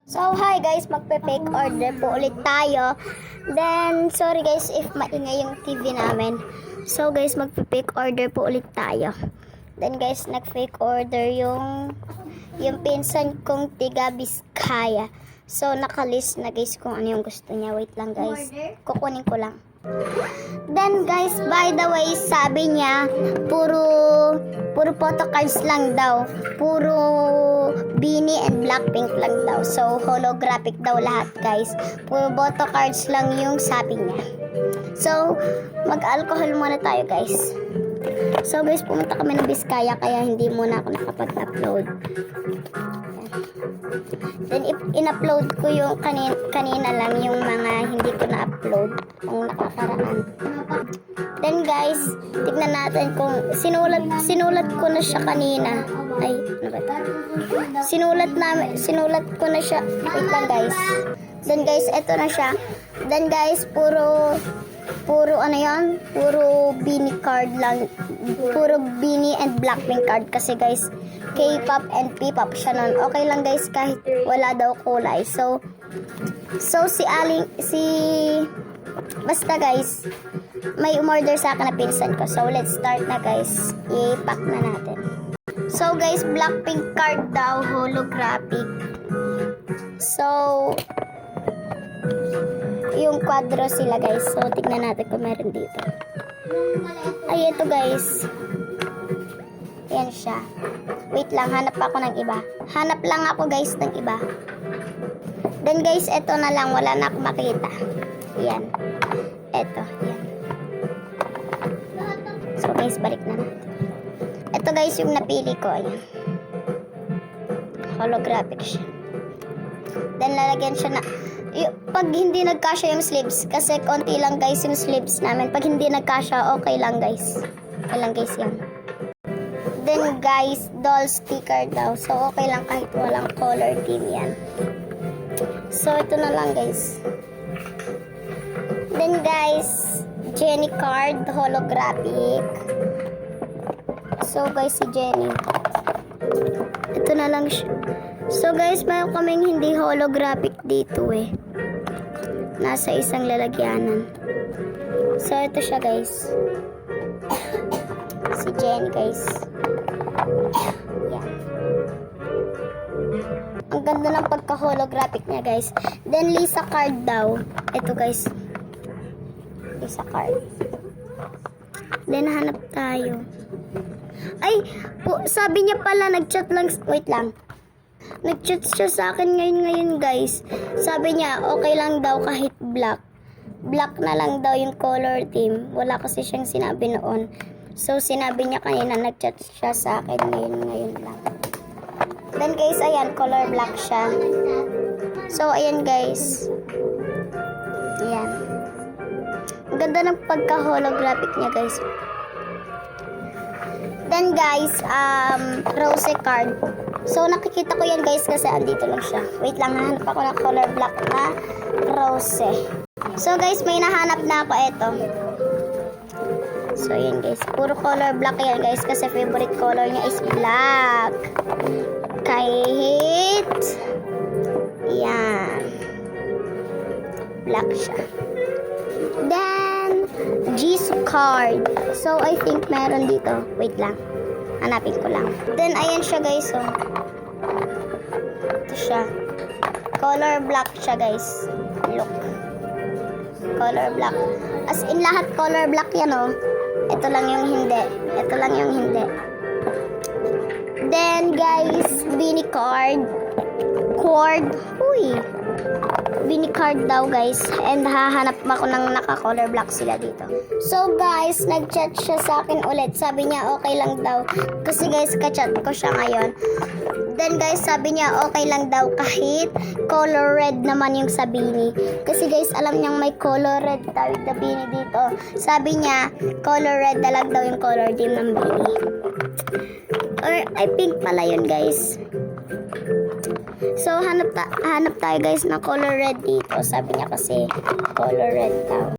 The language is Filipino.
So, hi guys, magpe-fake order po ulit tayo. Then, sorry guys if maingay yung TV namin. So, guys, magpe-fake order po ulit tayo. Then, guys, nag-fake order yung pinsan kong tiga Biskaya. So, nakalist na guys kung ano yung gusto niya. Wait lang guys, kukunin ko lang. Then guys, by the way, sabi niya puro photocards lang daw. Puro Beanie and Blackpink lang daw. So holographic daw lahat guys. Puro photocards lang yung sabi niya. So mag-alcohol muna tayo guys. So guys, pumunta kami ng Biskaya kaya hindi muna ako nakapag-upload. Then in-upload ko yung kanina lang yung mga hindi ko na-upload kung nakakaraan. Then guys, tignan natin kung sinulat ko na siya kanina. Ay, ano ba ito? Sinulat ko na siya. Wait lang guys. Then guys, eto na siya. Then guys, puro ano yan? Puro Beanie card lang. Puro Beanie and Blackpink card kasi guys, K-pop and P-pop siya nun. Okay lang guys kahit wala daw kulay. So basta guys, may umorder sa akin na pinsan ko. So let's start na guys. I-pack na natin. So guys, Blackpink card daw, holographic. So yung kwadro sila guys. So tignan natin kung meron dito. Ay, ito guys. Yan siya. Wait lang, hanap ako ng iba. Hanap lang ako guys ng iba. Then guys, ito na lang. Wala na akong makita. Yan. Ito. Yan. So guys, balik na natin. Ito guys, yung napili ko. Ayan. Holographic siya. Then lalagyan siya na. Pag hindi nagkasya yung sleeves, kasi konti lang guys yung sleeves namin. Pag hindi nagkasya, okay lang guys. Okay lang guys yan. Then guys, doll sticker daw. So okay lang kahit walang color theme yan. So ito na lang guys. Then guys, Jenny card, holographic. So guys, si Jenny. Ito na lang siya. So guys, mayroon kaming hindi holographic dito eh. Nasa isang lalagyanan. So ito siya guys. Si Jenny guys. Yan. Ang ganda ng pagka-holographic niya guys. Then Lisa card daw. Ito guys. Lisa card. Then hanap tayo. Ay, sabi niya pala nag-chat lang. Wait lang. Nag-chat siya sa akin ngayon guys. Sabi niya okay lang daw kahit black. Black na lang daw yung color theme. Wala kasi siyang sinabi noon. So sinabi niya kanina nag-chat siya sa akin ngayon lang. Then guys, ayan, color black siya. So ayan guys. Ayan. Ang ganda ng pagka-holographic niya guys. Then guys, rose card. So nakikita ko yan guys kasi andito lang siya. Wait lang, hahanap ako ng color black na rose. So guys, may nahanap na ako ito. So yan guys, puro color black yan guys kasi favorite color niya is black. Kahit yan, black siya. Then Jisoo card. So I think meron dito. Wait lang, hanapin ko lang. Then ayan siya guys. So ito siya, color black siya guys. Look, color black. As in lahat color black yan oh. Ito lang yung hindi. Ito lang yung hindi. Then guys, Beanie card. Uy. Beanie card daw guys. And hahanap ako ng naka-color black sila dito. So guys, nag-chat siya sa akin ulit. Sabi niya okay lang daw. Kasi guys, ka-chat ko siya ngayon. Then guys, sabi niya okay lang daw kahit color red naman yung sa Beanie. Kasi guys, alam niyang may color red daw yung Beanie dito. Sabi niya, color red na lang daw yung color theme ng Beanie. Or I pink pala yun guys. So hanap tayo guys ng color red dito. Sabi niya kasi color red daw.